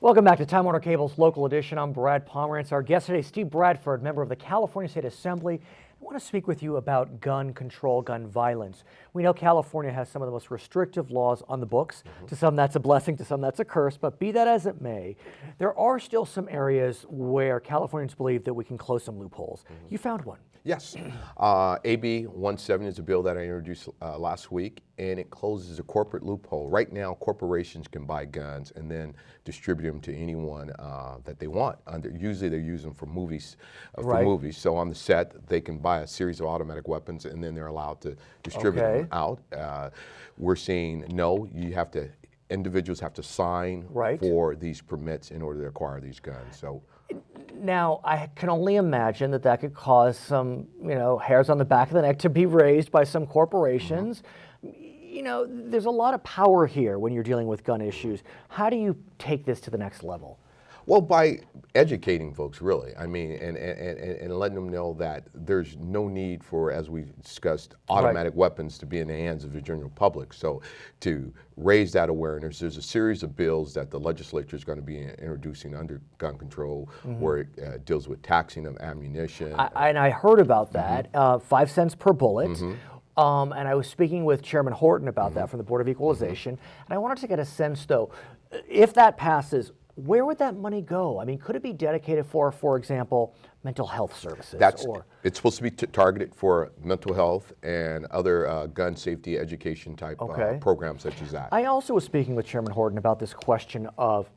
Welcome back to Time Warner Cable's Local Edition. I'm Brad Pomerance. Our guest today is Steve Bradford, member of the California State Assembly. I want to speak with you about gun control, gun violence. We know California has some of the most restrictive laws on the books. To some that's a blessing, to some that's a curse, but be that as it may, there are still some areas where Californians believe that we can close some loopholes. You found one. Yes. AB 170 is a bill that I introduced last week, and it closes a corporate loophole. Right now, corporations can buy guns and then distribute them to anyone that they want. Usually they use them for movies. So on the set, they can buy a series of automatic weapons, and then they're allowed to distribute them out. We're saying, no, individuals have to sign for these permits in order to acquire these guns. So. Now, I can only imagine that could cause some, hairs on the back of the neck to be raised by some corporations. There's a lot of power here when you're dealing with gun issues. How do you take this to the next level? Well, by educating folks, really. I mean, and letting them know that there's no need for, as we discussed, automatic weapons to be in the hands of the general public. So to raise that awareness, there's a series of bills that the legislature is going to be introducing under gun control where it deals with taxing of ammunition. I heard about that, 5 cents per bullet. And I was speaking with Chairman Horton about that from the Board of Equalization. And I wanted to get a sense, though, if that passes, where would that money go? I mean, could it be dedicated for example, mental health services? It's supposed to be targeted for mental health and other gun safety education type programs such as that. I also was speaking with Chairman Horton about this question of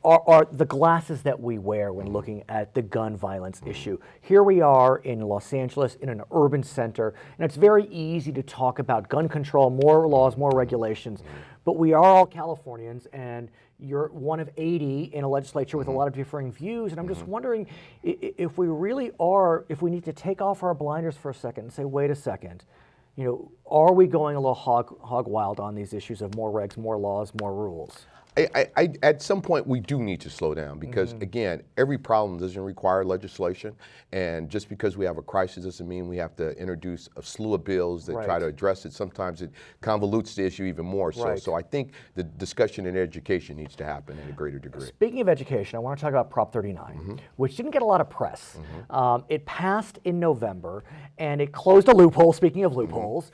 are the glasses that we wear when looking at the gun violence issue. Here we are in Los Angeles in an urban center, and it's very easy to talk about gun control, more laws, more regulations, but we are all Californians, and you're one of 80 in a legislature with a lot of differing views, and I'm just wondering if we really are, if we need to take off our blinders for a second and say, wait a second, are we going a little hog wild on these issues of more regs, more laws, more rules? At some point, we do need to slow down because, again, every problem doesn't require legislation. And just because we have a crisis doesn't mean we have to introduce a slew of bills that try to address it. Sometimes it convolutes the issue even more. So I think the discussion in education needs to happen in a greater degree. Speaking of education, I want to talk about Prop 39, which didn't get a lot of press. It passed in November, and it closed a loophole, speaking of loopholes,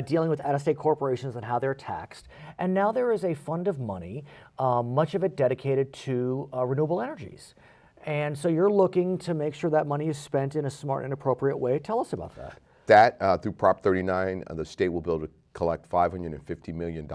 dealing with out-of-state corporations and how they're taxed. And now there is a fund of money, much of it dedicated to renewable energies. And so you're looking to make sure that money is spent in a smart and appropriate way. Tell us about that. That, through Prop 39, the state will be able to collect $550 million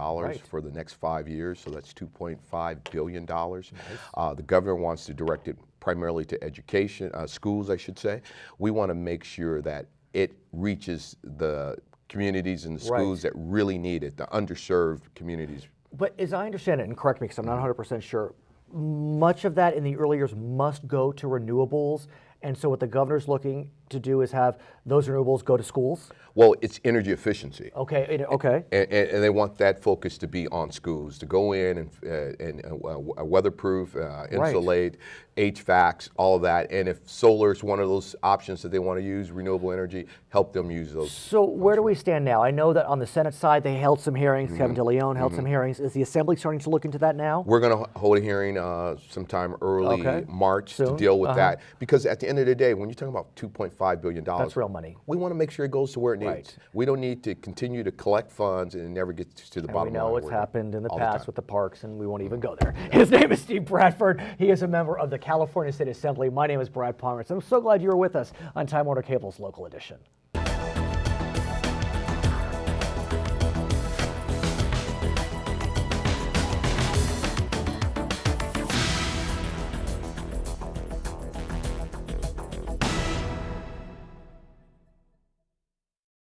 for the next 5 years, so that's $2.5 billion. The governor wants to direct it primarily to education, schools, I should say. We want to make sure that it reaches the communities and the schools that really need it, the underserved communities. But as I understand it, and correct me because I'm not 100% sure, much of that in the early years must go to renewables. And so what the governor's looking to do is have those renewables go to schools? Well, it's energy efficiency. Okay. And they want that focus to be on schools, to go in and weatherproof, insulate, HVACs, all of that. And if solar is one of those options that they want to use, renewable energy, help them use those. So where do we stand now? I know that on the Senate side, they held some hearings. Kevin DeLeon held some hearings. Is the Assembly starting to look into that now? We're going to hold a hearing sometime early March to deal with that. Because at the end of the day, when you're talking about $2.5 billion, that's real money. We want to make sure it goes to where it needs. We don't need to continue to collect funds and it never gets to the bottom line. We know what's happened in the past with the parks, and we won't even go there. His name is Steve Bradford. He is a member of the California State Assembly. My name is Brad Pomerance. I'm so glad you were with us on Time Warner Cable's Local Edition.